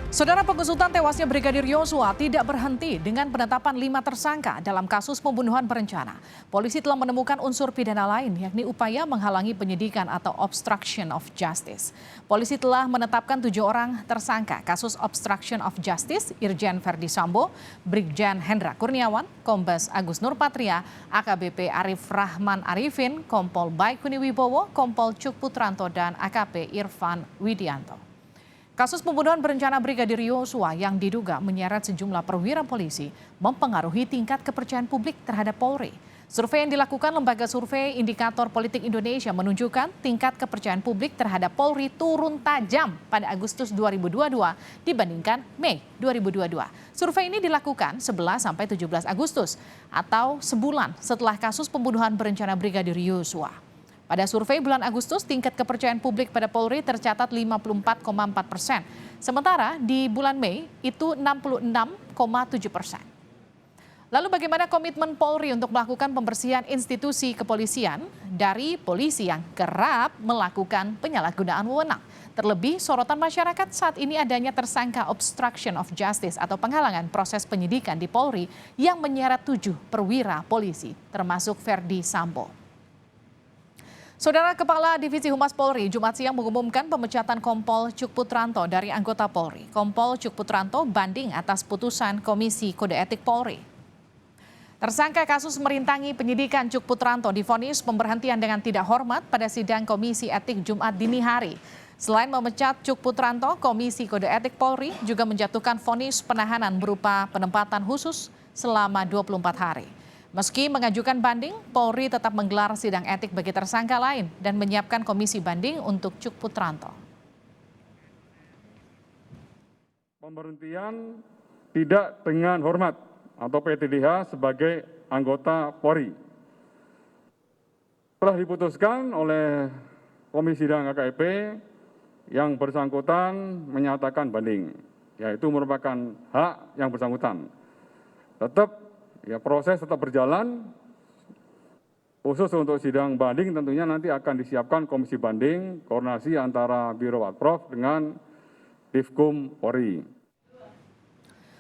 Saudara, pengusutan tewasnya Brigadir Yosua tidak berhenti dengan penetapan 5 tersangka dalam kasus pembunuhan berencana. Polisi telah menemukan unsur pidana lain, yakni upaya menghalangi penyidikan atau obstruction of justice. Polisi telah menetapkan 7 orang tersangka kasus obstruction of justice, Irjen Verdi Sambo, Brigjen Hendra Kurniawan, Kombes Agus Nurpatria, AKBP Arif Rahman Arifin, Kompol Baikuni Wibowo, Kompol Cuk Putranto, dan AKP Irfan Widianto. Kasus pembunuhan berencana Brigadir Yosua yang diduga menyeret sejumlah perwira polisi mempengaruhi tingkat kepercayaan publik terhadap Polri. Survei yang dilakukan Lembaga Survei Indikator Politik Indonesia menunjukkan tingkat kepercayaan publik terhadap Polri turun tajam pada Agustus 2022 dibandingkan Mei 2022. Survei ini dilakukan 11 sampai 17 Agustus atau sebulan setelah kasus pembunuhan berencana Brigadir Yosua. Pada survei bulan Agustus, tingkat kepercayaan publik pada Polri tercatat 54,4%. Sementara di bulan Mei itu 66,7%. Lalu bagaimana komitmen Polri untuk melakukan pembersihan institusi kepolisian dari polisi yang kerap melakukan penyalahgunaan wewenang? Terlebih sorotan masyarakat saat ini adanya tersangka obstruction of justice atau penghalangan proses penyidikan di Polri yang menyeret 7 perwira polisi, termasuk Verdi Sambo. Saudara, Kepala Divisi Humas Polri Jumat siang mengumumkan pemecatan Kompol Cuk Putranto dari anggota Polri. Kompol Cuk Putranto banding atas putusan Komisi Kode Etik Polri. Tersangka kasus merintangi penyidikan Cuk Putranto divonis pemberhentian dengan tidak hormat pada sidang Komisi Etik Jumat dini hari. Selain memecat Cuk Putranto, Komisi Kode Etik Polri juga menjatuhkan vonis penahanan berupa penempatan khusus selama 24 hari. Meski mengajukan banding, Polri tetap menggelar sidang etik bagi tersangka lain dan menyiapkan komisi banding untuk Cuk Putranto. Pemberhentian tidak dengan hormat atau PTDH sebagai anggota Polri telah diputuskan oleh Komisi Sidang KKIP yang bersangkutan menyatakan banding, yaitu merupakan hak yang bersangkutan. Proses tetap berjalan, khusus untuk sidang banding tentunya nanti akan disiapkan komisi banding, koordinasi antara Biro Watprov dengan Divkum Polri.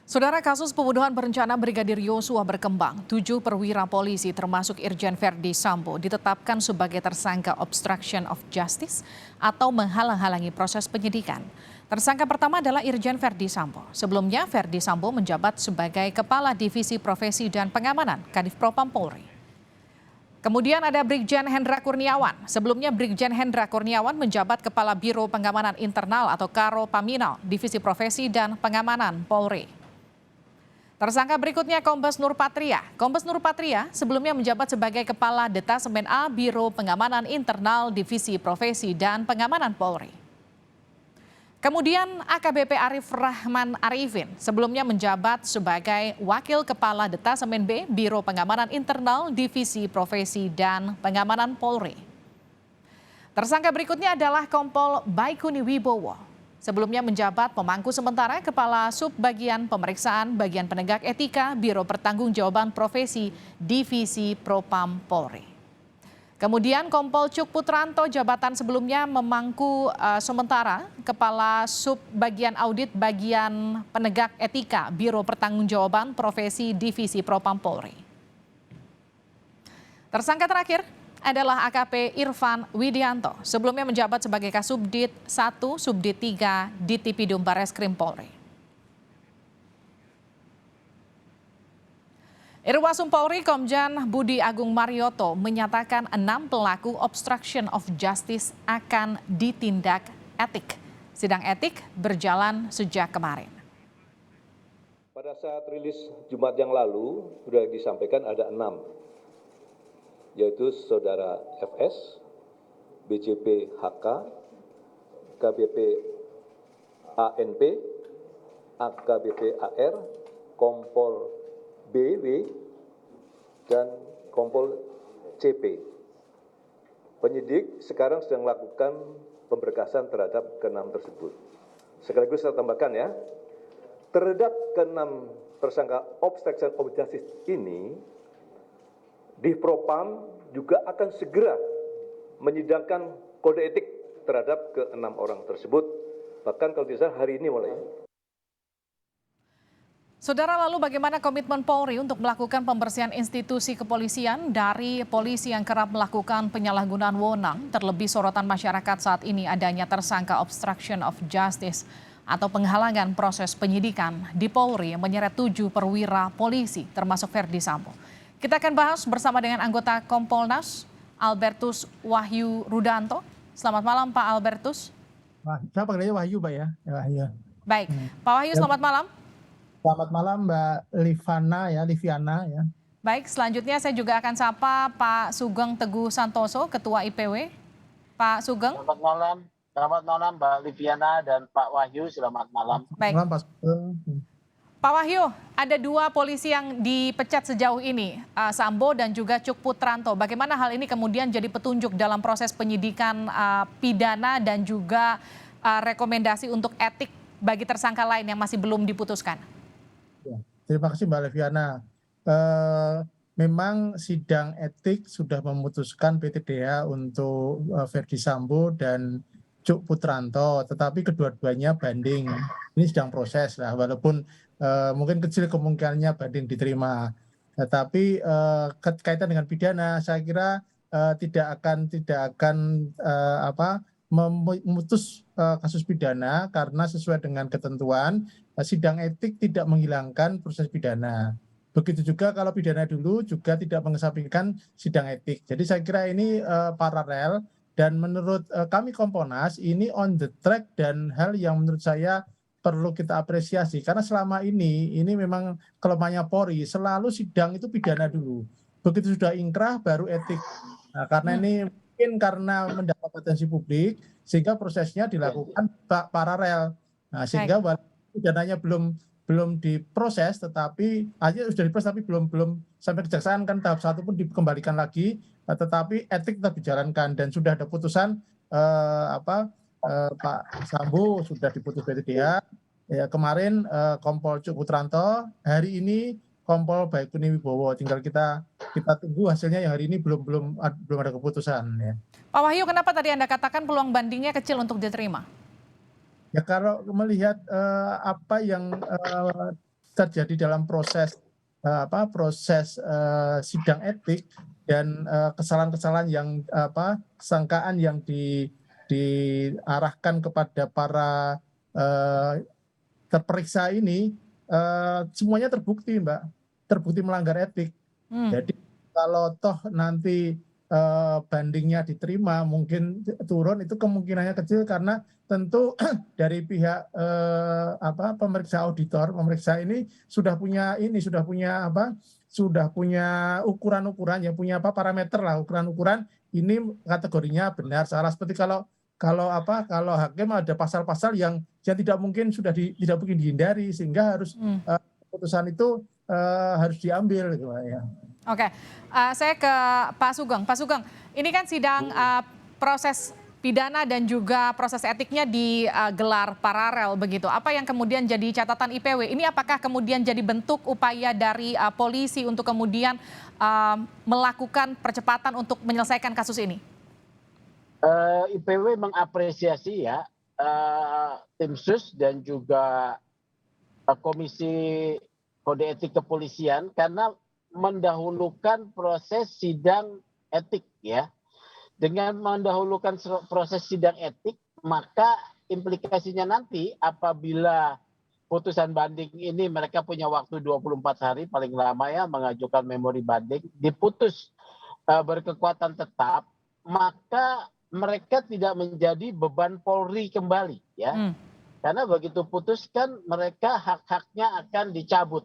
Saudara, kasus pembunuhan berencana Brigadir Yosua berkembang. 7 perwira polisi termasuk Irjen Verdi Sambo ditetapkan sebagai tersangka obstruction of justice atau menghalang-halangi proses penyidikan. Tersangka pertama adalah Irjen Verdi Sambo. Sebelumnya, Verdi Sambo menjabat sebagai Kepala Divisi Profesi dan Pengamanan Kadif Propam Polri. Kemudian ada Brigjen Hendra Kurniawan. Sebelumnya Brigjen Hendra Kurniawan menjabat Kepala Biro Pengamanan Internal atau Karo Paminal, Divisi Profesi dan Pengamanan Polri. Tersangka berikutnya Kombes Nurpatria. Kombes Nurpatria sebelumnya menjabat sebagai Kepala Detasemen A Biro Pengamanan Internal Divisi Profesi dan Pengamanan Polri. Kemudian AKBP Arif Rahman Arifin sebelumnya menjabat sebagai Wakil Kepala Detasemen B Biro Pengamanan Internal Divisi Profesi dan Pengamanan Polri. Tersangka berikutnya adalah Kompol Baikuni Wibowo. Sebelumnya menjabat pemangku sementara Kepala Subbagian Pemeriksaan Bagian Penegak Etika Biro Pertanggungjawaban Profesi Divisi Propam Polri. Kemudian Kompol Cuk Putranto jabatan sebelumnya memangku sementara Kepala Subbagian Audit Bagian Penegak Etika Biro Pertanggungjawaban Profesi Divisi Propam Polri. Tersangka terakhir adalah AKP Irfan Widianto. Sebelumnya menjabat sebagai Kasubdit 1 Subdit 3 Ditipidum Bareskrim Polri. Irwasum Polri Komjen Budi Agung Marioto menyatakan 6 pelaku obstruction of justice akan ditindak etik. Sidang etik berjalan sejak kemarin. Pada saat rilis Jumat yang lalu sudah disampaikan ada 6, yaitu Saudara FS, BJP HK, KBP ANP, AKBP AR, Kompol BW, dan Kompol CP. Penyidik sekarang sedang melakukan pemberkasan terhadap ke-6 tersebut. Sekaligus saya tambahkan ya, terhadap ke-6 tersangka obstruction of justice ini, di Propam juga akan segera menyidangkan kode etik terhadap ke-6 orang tersebut. Bahkan kalau tidak salah hari ini mulai. Saudara, lalu bagaimana komitmen Polri untuk melakukan pembersihan institusi kepolisian dari polisi yang kerap melakukan penyalahgunaan wewenang? Terlebih sorotan masyarakat saat ini adanya tersangka obstruction of justice atau penghalangan proses penyidikan di Polri yang menyeret 7 perwira polisi termasuk Verdi Sambo. Kita akan bahas bersama dengan anggota Kompolnas Albertus Wahyu Rudanto. Selamat malam Pak Albertus. Saya panggilnya Wahyu, Pak ya. Wahyu. Baik, Pak Wahyu selamat malam. Selamat malam Mbak Liviana ya. Baik, selanjutnya saya juga akan sapa Pak Sugeng Teguh Santoso, Ketua IPW. Pak Sugeng. Selamat malam Mbak Liviana dan Pak Wahyu, selamat malam. Baik. Malam Pak Sugeng. Pak Wahyu, ada 2 polisi yang dipecat sejauh ini, Sambo dan juga Cuk Putranto. Bagaimana hal ini kemudian jadi petunjuk dalam proses penyidikan pidana dan juga rekomendasi untuk etik bagi tersangka lain yang masih belum diputuskan? Terima kasih Mbak Liviana. Memang sidang etik sudah memutuskan PTDH untuk Verdi Sambo dan Cuk Putranto, tetapi kedua-duanya banding. Ini sedang proses lah, walaupun mungkin kecil kemungkinannya banding diterima. Tetapi kaitan dengan pidana, saya kira tidak akan memutus kasus pidana karena sesuai dengan ketentuan sidang etik tidak menghilangkan proses pidana. Begitu juga kalau pidana dulu juga tidak mengesampingkan sidang etik. Jadi saya kira ini paralel dan menurut kami Kompolnas ini on the track dan hal yang menurut saya perlu kita apresiasi karena selama ini memang kelemahannya Polri, selalu sidang itu pidana dulu. Begitu sudah ingkrah baru etik. Nah, karena ini mungkin karena mendapat atensi publik sehingga prosesnya dilakukan paralel. Nah, sehingga pidananya belum diproses tetapi aja sudah diproses tapi belum sampai kejaksaan kan tahap 1 pun dikembalikan lagi, tetapi etik tetap dijalankan dan sudah ada putusan Pak Sambo sudah diputus PTDH ya, kemarin Kompol Cuk Putranto, hari ini Kompol Baikuni Wibowo, tinggal kita tunggu hasilnya yang hari ini belum ada keputusan ya. Pak Wahyu, kenapa tadi Anda katakan peluang bandingnya kecil untuk diterima? Ya kalau melihat apa yang terjadi dalam proses sidang etik dan kesalahan-kesalahan yang sangkaan yang diarahkan kepada para terperiksa ini semuanya terbukti Mbak, terbukti melanggar etik. Jadi kalau toh nanti bandingnya diterima mungkin turun, itu kemungkinannya kecil karena tentu dari pihak pemeriksa auditor, pemeriksa ini sudah punya ukuran-ukuran, ya punya parameter lah, ukuran-ukuran ini kategorinya benar salah. Seperti kalau hakim ada pasal-pasal yang tidak mungkin tidak mungkin dihindari sehingga harus keputusan itu harus diambil gitu ya. Oke, saya ke Pak Sugeng. Pak Sugeng, ini kan sidang proses pidana dan juga proses etiknya digelar paralel begitu. Apa yang kemudian jadi catatan IPW? Ini apakah kemudian jadi bentuk upaya dari polisi untuk kemudian melakukan percepatan untuk menyelesaikan kasus ini? IPW mengapresiasi ya tim sus dan juga Komisi Kode Etik Kepolisian karena mendahulukan proses sidang etik ya. Dengan mendahulukan proses sidang etik, maka implikasinya nanti apabila putusan banding ini mereka punya waktu 24 hari paling lama ya mengajukan memori banding, diputus berkekuatan tetap, maka mereka tidak menjadi beban Polri kembali ya. Karena begitu putuskan mereka hak-haknya akan dicabut.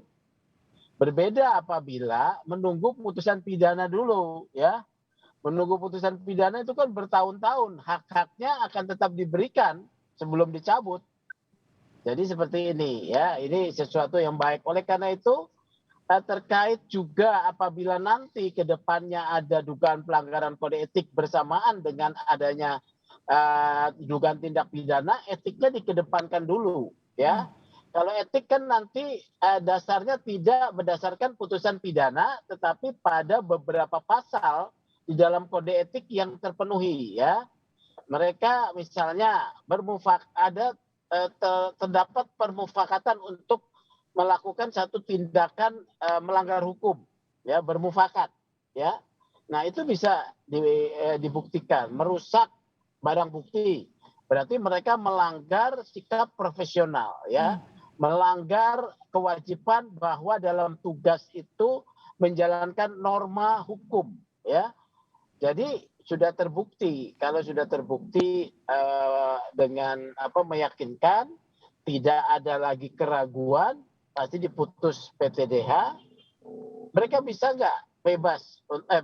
Berbeda apabila menunggu putusan pidana dulu ya. Menunggu putusan pidana itu kan bertahun-tahun, hak-haknya akan tetap diberikan sebelum dicabut. Jadi seperti ini ya, ini sesuatu yang baik. Oleh karena itu terkait juga apabila nanti ke depannya ada dugaan pelanggaran kode etik bersamaan dengan adanya dugaan tindak pidana, etiknya dikedepankan dulu ya. Kalau etik kan nanti dasarnya tidak berdasarkan putusan pidana, tetapi pada beberapa pasal di dalam kode etik yang terpenuhi ya. Mereka misalnya terdapat permufakatan untuk melakukan satu tindakan melanggar hukum, ya, bermufakat, ya. Nah, itu bisa dibuktikan merusak barang bukti. Berarti mereka melanggar sikap profesional, ya. Melanggar kewajiban bahwa dalam tugas itu menjalankan norma hukum, ya. Jadi sudah terbukti, kalau sudah terbukti dengan meyakinkan, tidak ada lagi keraguan, pasti diputus PTDH, mereka bisa nggak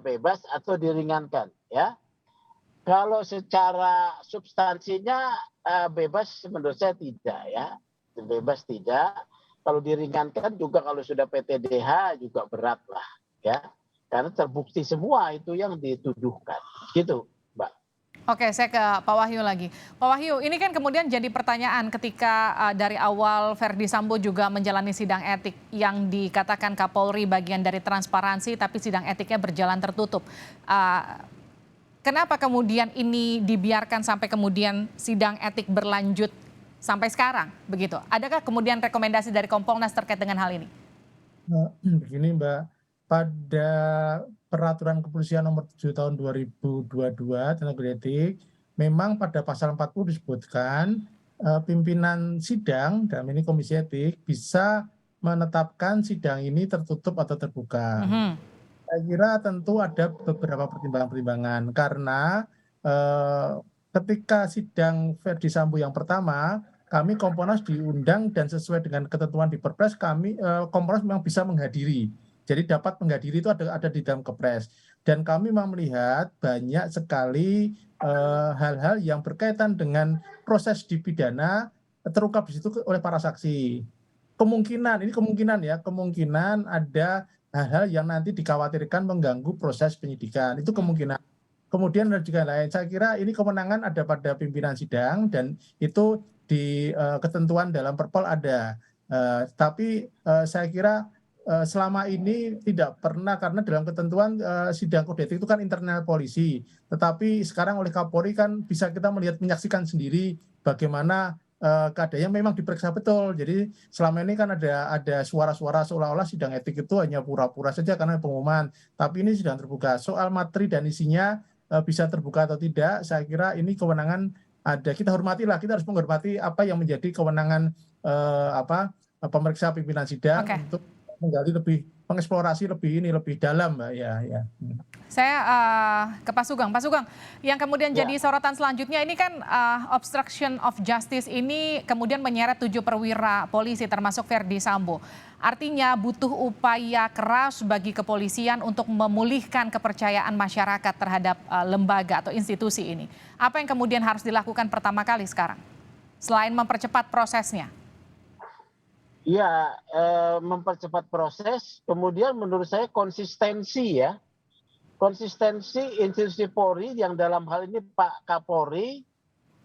bebas atau diringankan, ya. Kalau secara substansinya bebas menurut saya tidak, ya. Bebas tidak. Kalau diringankan juga kalau sudah PTDH juga berat lah, ya. Karena terbukti semua itu yang dituduhkan. Gitu, Mbak. Oke, saya ke Pak Wahyu lagi. Pak Wahyu, ini kan kemudian jadi pertanyaan ketika dari awal Verdi Sambo juga menjalani sidang etik yang dikatakan Kapolri bagian dari transparansi, tapi sidang etiknya berjalan tertutup. Kenapa kemudian ini dibiarkan sampai kemudian sidang etik berlanjut sampai sekarang, begitu? Adakah kemudian rekomendasi dari Kompolnas terkait dengan hal ini? Begini, Mbak, pada peraturan kepolisian nomor 7 tahun 2022 tentang kode etik, memang pada pasal 40 disebutkan pimpinan sidang, dalam ini komisi etik, bisa menetapkan sidang ini tertutup atau terbuka. Saya kira tentu ada beberapa pertimbangan-pertimbangan, karena ketika sidang Verdi Sambo yang pertama, kami Kompolnas diundang dan sesuai dengan ketentuan di Perpres, kami Kompolnas memang bisa menghadiri. Jadi dapat menghadiri itu ada di dalam Kepres. Dan kami memang melihat banyak sekali hal-hal yang berkaitan dengan proses di pidana terungkap di situ oleh para saksi. Kemungkinan ada hal-hal yang nanti dikhawatirkan mengganggu proses penyidikan. Itu kemungkinan. Kemudian ada juga lain. Saya kira ini kewenangan ada pada pimpinan sidang dan itu di ketentuan dalam Perpol ada. Tapi saya kira selama ini tidak pernah, karena dalam ketentuan sidang kode etik itu kan internal polisi. Tetapi sekarang oleh Kapolri kan bisa kita menyaksikan sendiri bagaimana keadaannya memang diperiksa betul. Jadi selama ini kan ada suara-suara seolah-olah sidang etik itu hanya pura-pura saja karena pengumuman. Tapi ini sidang terbuka. Soal materi dan isinya bisa terbuka atau tidak, saya kira ini kewenangan ada. Kita hormatilah, kita harus menghormati apa yang menjadi kewenangan pemeriksa pimpinan sidang untuk menggali mengeksplorasi lebih dalam, Mbak. Ya. Saya ke Pak Sugeng. Pak Sugeng, yang kemudian jadi sorotan selanjutnya ini kan obstruction of justice ini kemudian menyeret 7 perwira polisi termasuk Verdi Sambo. Artinya butuh upaya keras bagi kepolisian untuk memulihkan kepercayaan masyarakat terhadap lembaga atau institusi ini. Apa yang kemudian harus dilakukan pertama kali sekarang selain mempercepat prosesnya? Ya, mempercepat proses, kemudian menurut saya konsistensi institusi Polri yang dalam hal ini Pak Kapolri,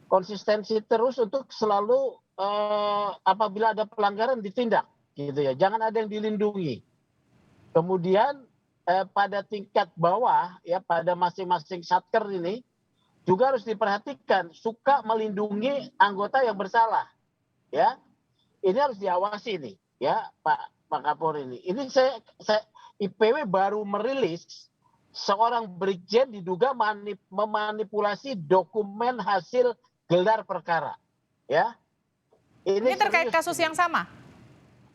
konsistensi terus untuk selalu apabila ada pelanggaran ditindak, gitu ya, jangan ada yang dilindungi. Kemudian pada tingkat bawah, ya, pada masing-masing satker ini juga harus diperhatikan suka melindungi anggota yang bersalah, ya. Ini harus diawasi nih, ya, Pak Kapolri ini. Ini saya IPW baru merilis seorang brigjen diduga memanipulasi dokumen hasil gelar perkara, ya. Ini terkait kasus yang sama?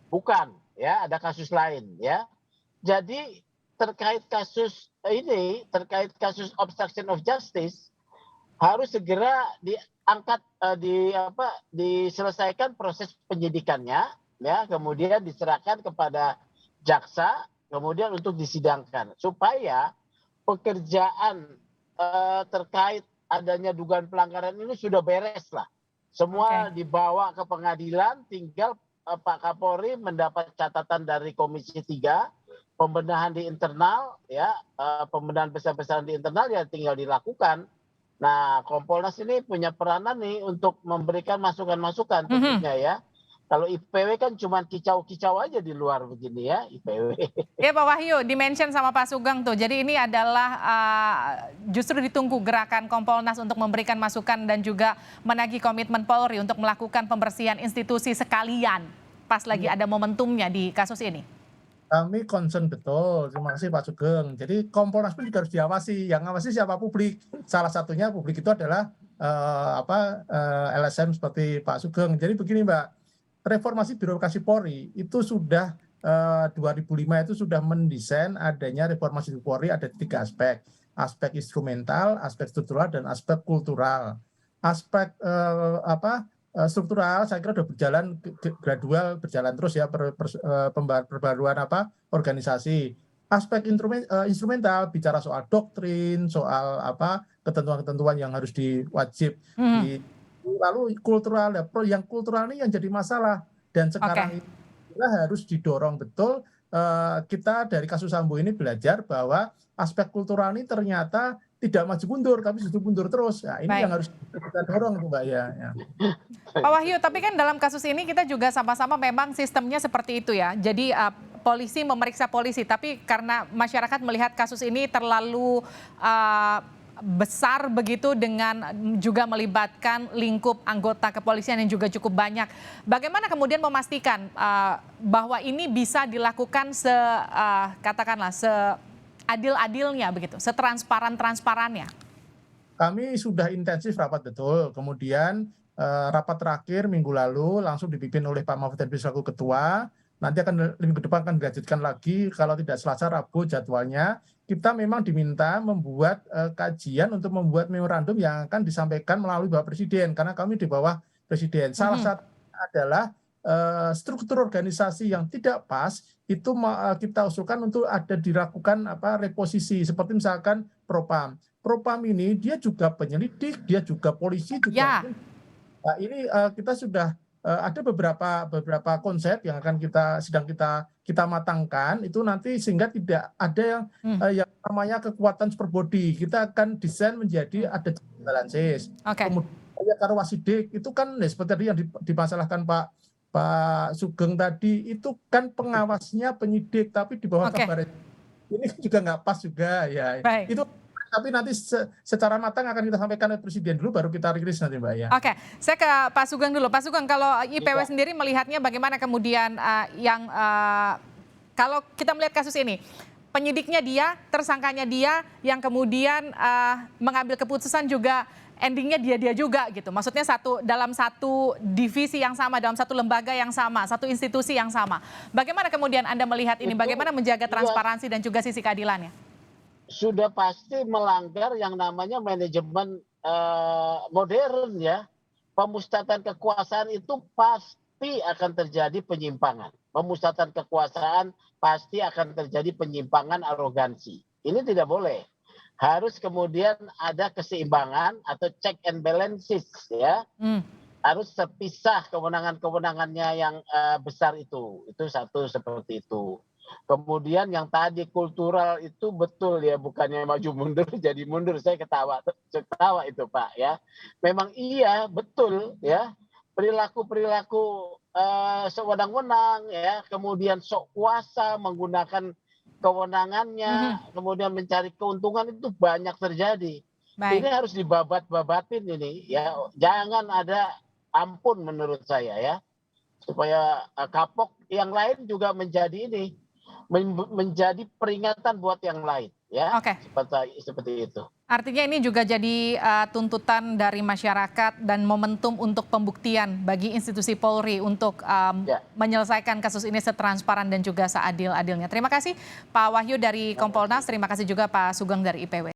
Bukan, ya, ada kasus lain, ya. Jadi terkait kasus kasus obstruction of justice harus segera diangkat diselesaikan proses penyidikannya, ya, kemudian diserahkan kepada jaksa, kemudian untuk disidangkan supaya pekerjaan terkait adanya dugaan pelanggaran ini sudah beres lah. Semua dibawa ke pengadilan, tinggal Pak Kapolri mendapat catatan dari Komisi 3, pembenahan di internal, ya, pembenahan besar-besaran di internal ya tinggal dilakukan. Nah, Kompolnas ini punya peranan nih untuk memberikan masukan-masukan tentunya, ya. Kalau IPW kan cuma kicau-kicau aja di luar begini, ya, IPW. Ya, Pak Wahyu, di-mention sama Pak Sugeng tuh. Jadi ini adalah justru ditunggu gerakan Kompolnas untuk memberikan masukan dan juga menagih komitmen Polri untuk melakukan pembersihan institusi sekalian. pas lagi ada momentumnya di kasus ini? Kami concern betul, terima kasih Pak Sugeng. Jadi Kompolnas pun juga harus diawasi. Yang ngawasi siapa? Publik. Salah satunya publik itu adalah LSM seperti Pak Sugeng. Jadi begini Mbak, reformasi birokrasi Polri itu sudah 2005 itu sudah mendesain adanya reformasi Polri ada 3 aspek. Aspek instrumental, aspek struktural, dan aspek kultural. Aspek struktural saya kira sudah berjalan gradual, berjalan terus ya perbaruan organisasi. Aspek instrumental bicara soal doktrin, soal ketentuan-ketentuan yang harus diwajib. Lalu kultural, yang kultural ini yang jadi masalah, dan sekarang ini harus didorong betul. Kita dari kasus Sambo ini belajar bahwa aspek kultural ini ternyata tidak maju mundur, tapi justru mundur terus. Nah, ini yang harus kita dorong, Mbak ya. Pak Wahyu, tapi kan dalam kasus ini kita juga sama-sama memang sistemnya seperti itu ya. Jadi polisi memeriksa polisi, tapi karena masyarakat melihat kasus ini terlalu besar begitu dengan juga melibatkan lingkup anggota kepolisian yang juga cukup banyak. Bagaimana kemudian memastikan bahwa ini bisa dilakukan katakanlah seadil-adilnya begitu, setransparan-transparannya? Kami sudah intensif rapat betul. Kemudian rapat terakhir minggu lalu langsung dipimpin oleh Pak Mahfud MD selaku ketua. Nanti minggu depan akan dilanjutkan lagi, kalau tidak Selasa, Rabu jadwalnya. Kita memang diminta membuat kajian untuk membuat memorandum yang akan disampaikan melalui Bapak Presiden, karena kami di bawah Presiden. Salah satu adalah struktur organisasi yang tidak pas, itu kita usulkan untuk ada dilakukan reposisi, seperti misalkan Propam. Propam ini dia juga penyelidik, dia juga polisi juga. Nah, ini kita sudah ada beberapa konsep yang akan sedang kita matangkan itu nanti, sehingga tidak ada yang namanya kekuatan super body. Kita akan desain menjadi ada balances. Kemudian kalau wasidik itu kan seperti tadi yang dimasalahkan Pak Sugeng tadi, itu kan pengawasnya penyidik tapi di bawah kabar. Ini juga nggak pas juga ya. Itu tapi nanti secara matang akan kita sampaikan oleh Presiden dulu, baru kita rilis nanti Mbak ya. Oke, saya ke Pak Sugeng dulu. Pak Sugeng, kalau IPW sendiri melihatnya bagaimana kemudian kalau kita melihat kasus ini, penyidiknya dia, tersangkanya dia, yang kemudian mengambil keputusan juga endingnya dia juga gitu. Maksudnya dalam satu divisi yang sama, dalam satu lembaga yang sama, satu institusi yang sama. Bagaimana kemudian Anda melihat ini? Bagaimana menjaga transparansi dan juga sisi keadilannya? Sudah pasti melanggar yang namanya manajemen modern ya. Pemusatan kekuasaan itu pasti akan terjadi penyimpangan. Pemusatan kekuasaan pasti akan terjadi penyimpangan, arogansi. Ini tidak boleh. Harus kemudian ada keseimbangan atau check and balances ya. Harus terpisah kewenangan-kewenangannya yang besar itu. Itu satu, seperti itu. Kemudian yang tadi kultural itu betul ya, bukannya maju mundur jadi mundur. Saya ketawa itu Pak ya. Memang iya betul ya, perilaku sewenang-wenang ya, kemudian sok kuasa menggunakan kewenangannya, kemudian mencari keuntungan itu banyak terjadi. Ini harus dibabat-babatin ini ya, jangan ada ampun menurut saya ya, supaya kapok yang lain juga menjadi menjadi peringatan buat yang lain ya. Seperti itu. Artinya ini juga jadi tuntutan dari masyarakat dan momentum untuk pembuktian bagi institusi Polri untuk menyelesaikan kasus ini setransparan dan juga seadil-adilnya. Terima kasih Pak Wahyu dari Kompolnas, terima kasih juga Pak Sugeng dari IPW.